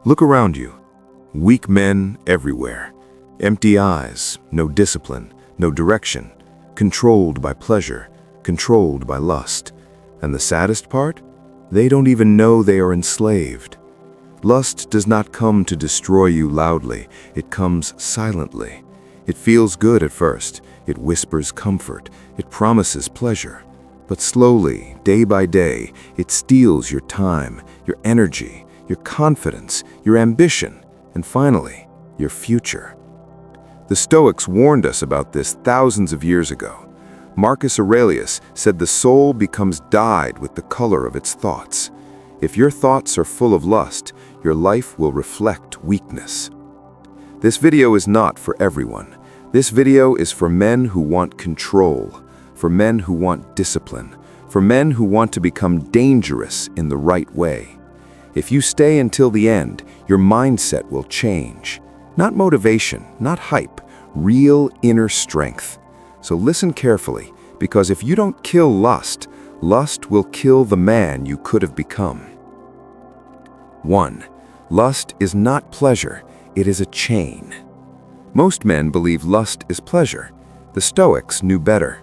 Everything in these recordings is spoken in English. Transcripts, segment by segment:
Look around you. Weak men everywhere. Empty eyes, no discipline, no direction. Controlled by pleasure, controlled by lust. And the saddest part? They don't even know they are enslaved. Lust does not come to destroy you loudly. It comes silently. It feels good at first. It whispers comfort. It promises pleasure. But slowly, day by day, it steals your time, your energy, your confidence, your ambition, and finally, your future. The Stoics warned us about this thousands of years ago. Marcus Aurelius said the soul becomes dyed with the color of its thoughts. If your thoughts are full of lust, your life will reflect weakness. This video is not for everyone. This video is for men who want control, for men who want discipline, for men who want to become dangerous in the right way. If you stay until the end, your mindset will change. Not motivation, not hype, real inner strength. So listen carefully, because if you don't kill lust, lust will kill the man you could have become. 1. Lust is not pleasure, it is a chain. Most men believe lust is pleasure. The Stoics knew better.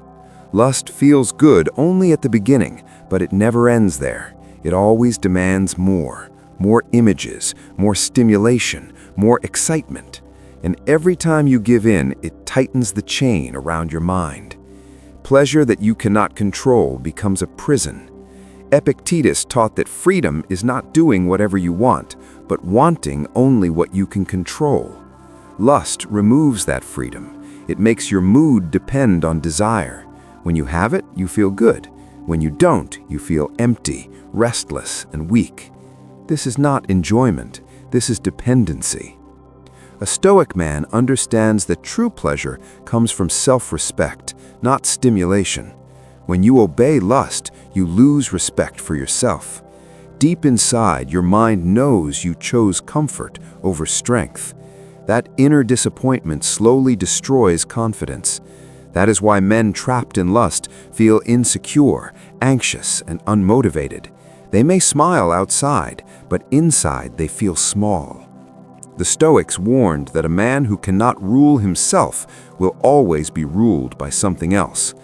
Lust feels good only at the beginning, but it never ends there. It always demands more images, more stimulation, more excitement. And every time you give in, it tightens the chain around your mind. Pleasure that you cannot control becomes a prison. Epictetus taught that freedom is not doing whatever you want, but wanting only what you can control. Lust removes that freedom. It makes your mood depend on desire. When you have it, you feel good. When you don't, you feel empty, restless, and weak. This is not enjoyment. This is dependency. A Stoic man understands that true pleasure comes from self-respect, not stimulation. When you obey lust, you lose respect for yourself. Deep inside, your mind knows you chose comfort over strength. That inner disappointment slowly destroys confidence. That is why men trapped in lust feel insecure, anxious, and unmotivated. They may smile outside, but inside they feel small. The Stoics warned that a man who cannot rule himself will always be ruled by something else.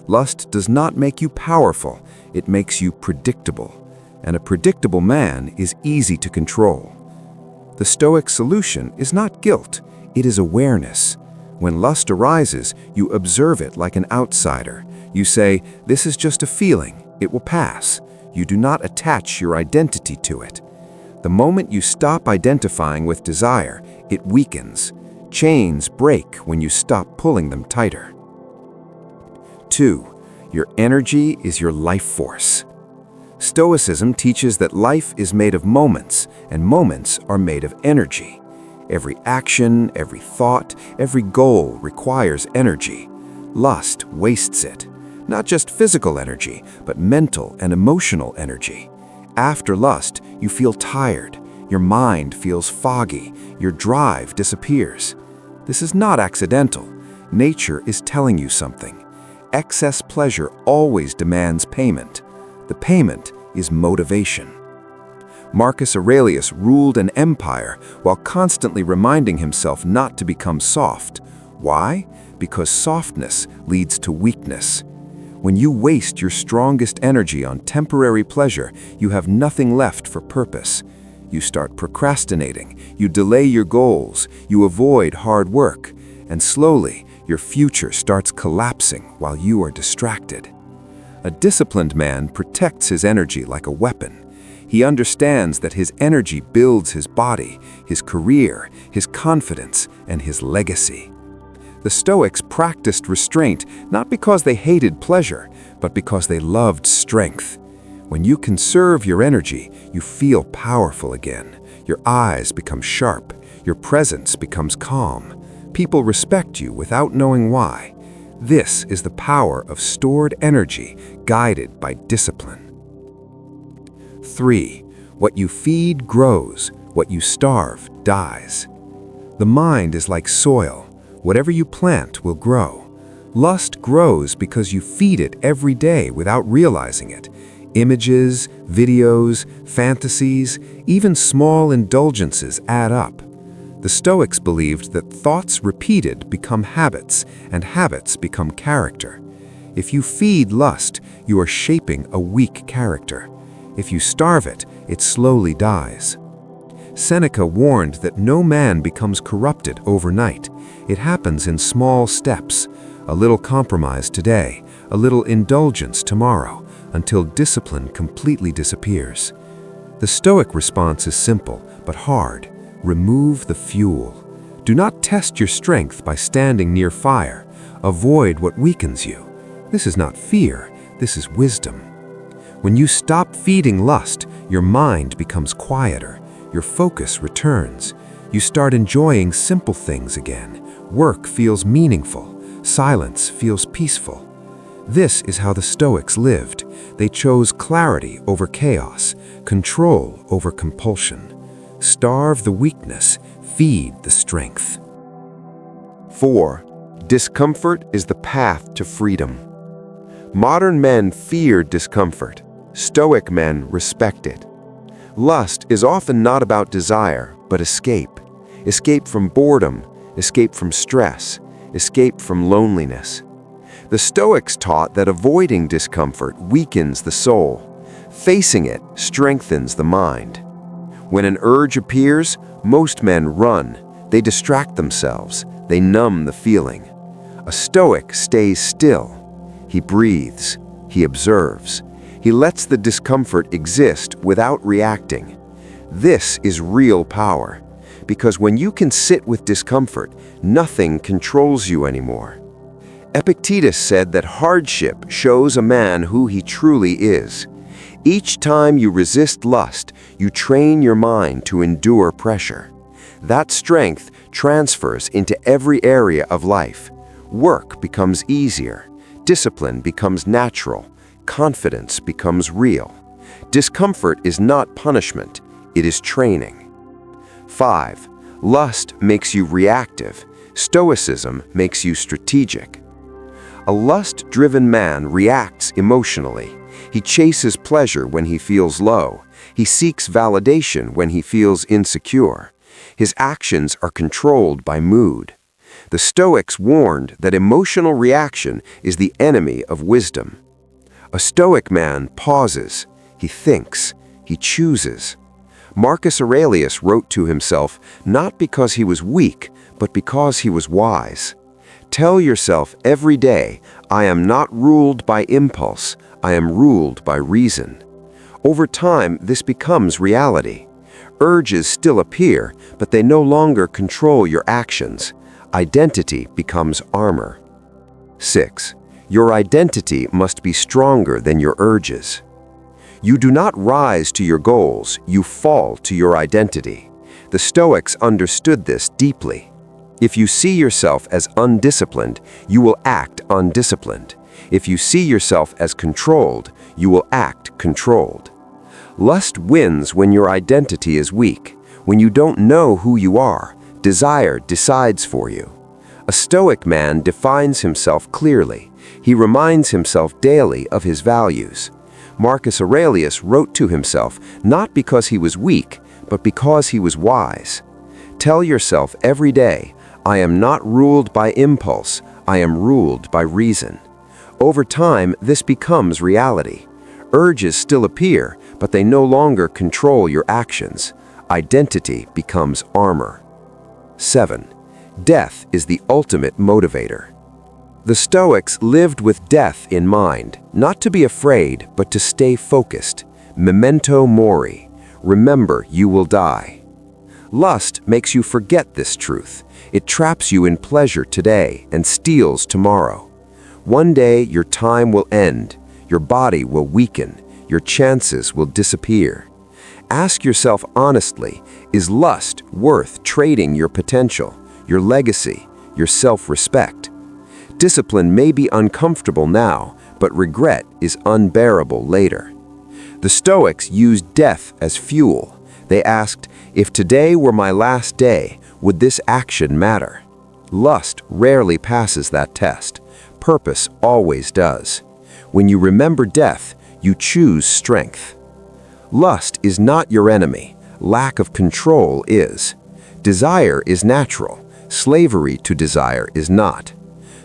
Lust does not make you powerful, it makes you predictable. And a predictable man is easy to control. The Stoic solution is not guilt, it is awareness. When lust arises, you observe it like an outsider. You say, "This is just a feeling, it will pass." You do not attach your identity to it. The moment you stop identifying with desire, it weakens. Chains break when you stop pulling them tighter. 2. Your energy is your life force. Stoicism teaches that life is made of moments, and moments are made of energy. Every action, every thought, every goal requires energy. Lust wastes it. Not just physical energy, but mental and emotional energy. After lust, you feel tired. Your mind feels foggy. Your drive disappears. This is not accidental. Nature is telling you something. Excess pleasure always demands payment. The payment is motivation. Marcus Aurelius ruled an empire while constantly reminding himself not to become soft. Why? Because softness leads to weakness. When you waste your strongest energy on temporary pleasure, you have nothing left for purpose. You start procrastinating, you delay your goals, you avoid hard work, and slowly your future starts collapsing while you are distracted. A disciplined man protects his energy like a weapon. He understands that his energy builds his body, his career, his confidence, and his legacy. The Stoics practiced restraint not because they hated pleasure, but because they loved strength. When you conserve your energy, you feel powerful again. Your eyes become sharp. Your presence becomes calm. People respect you without knowing why. This is the power of stored energy guided by discipline. 3. What you feed grows, what you starve dies. The mind is like soil. Whatever you plant will grow. Lust grows because you feed it every day without realizing it. Images, videos, fantasies, even small indulgences add up. The Stoics believed that thoughts repeated become habits, and habits become character. If you feed lust, you are shaping a weak character. If you starve it, it slowly dies. Seneca warned that no man becomes corrupted overnight. It happens in small steps, a little compromise today, a little indulgence tomorrow, until discipline completely disappears. The Stoic response is simple, but hard. Remove the fuel. Do not test your strength by standing near fire. Avoid what weakens you. This is not fear, this is wisdom. When you stop feeding lust, your mind becomes quieter. Your focus returns. You start enjoying simple things again. Work feels meaningful. Silence feels peaceful. This is how the Stoics lived. They chose clarity over chaos, control over compulsion. Starve the weakness, feed the strength. 4. Discomfort is the path to freedom. Modern men fear discomfort. Stoic men respect it. Lust is often not about desire, but escape. Escape from boredom, escape from stress, escape from loneliness. The Stoics taught that avoiding discomfort weakens the soul. Facing it strengthens the mind. When an urge appears, most men run. They distract themselves. They numb the feeling. A Stoic stays still. He breathes. He observes. He lets the discomfort exist without reacting. This is real power, because when you can sit with discomfort, nothing controls you anymore. Epictetus said that hardship shows a man who he truly is. Each time you resist lust, you train your mind to endure pressure. That strength transfers into every area of life. Work becomes easier. Discipline becomes natural. Confidence becomes real. Discomfort is not punishment, it is training. 5. Lust makes you reactive. Stoicism makes you strategic. A lust-driven man reacts emotionally. He chases pleasure when he feels low. He seeks validation when he feels insecure. His actions are controlled by mood. The Stoics warned that emotional reaction is the enemy of wisdom. A Stoic man pauses, he thinks, he chooses. Marcus Aurelius wrote to himself not because he was weak, but because he was wise. Tell yourself every day, I am not ruled by impulse, I am ruled by reason. Over time, this becomes reality. Urges still appear, but they no longer control your actions. Identity becomes armor. 6. Your identity must be stronger than your urges. You do not rise to your goals, you fall to your identity. The Stoics understood this deeply. If you see yourself as undisciplined, you will act undisciplined. If you see yourself as controlled, you will act controlled. Lust wins when your identity is weak. When you don't know who you are, desire decides for you. A Stoic man defines himself clearly. He reminds himself daily of his values. Marcus Aurelius wrote to himself not because he was weak, but because he was wise. Tell yourself every day, I am not ruled by impulse, I am ruled by reason. Over time, this becomes reality. Urges still appear, but they no longer control your actions. Identity becomes armor. 7. Death is the ultimate motivator. The Stoics lived with death in mind, not to be afraid, but to stay focused. Memento mori. Remember, you will die. Lust makes you forget this truth. It traps you in pleasure today and steals tomorrow. One day, your time will end. Your body will weaken. Your chances will disappear. Ask yourself honestly, is lust worth trading your potential, your legacy, your self-respect? Discipline may be uncomfortable now, but regret is unbearable later. The Stoics used death as fuel. They asked, if today were my last day, would this action matter? Lust rarely passes that test. Purpose always does. When you remember death, you choose strength. Lust is not your enemy. Lack of control is. Desire is natural. Slavery to desire is not.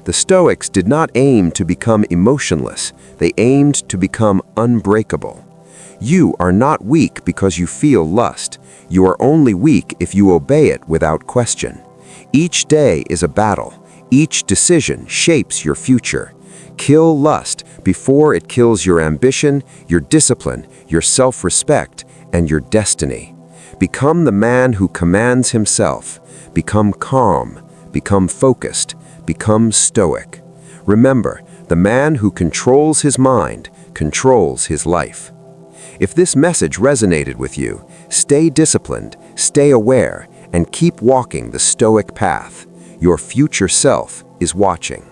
The Stoics did not aim to become emotionless. They aimed to become unbreakable. You are not weak because you feel lust. You are only weak if you obey it without question. Each day is a battle. Each decision shapes your future. Kill lust before it kills your ambition, your discipline, your self-respect, and your destiny. Become the man who commands himself. Become calm. Become focused. Become stoic. Remember, the man who controls his mind controls his life. If this message resonated with you, stay disciplined, stay aware, and keep walking the Stoic path. Your future self is watching.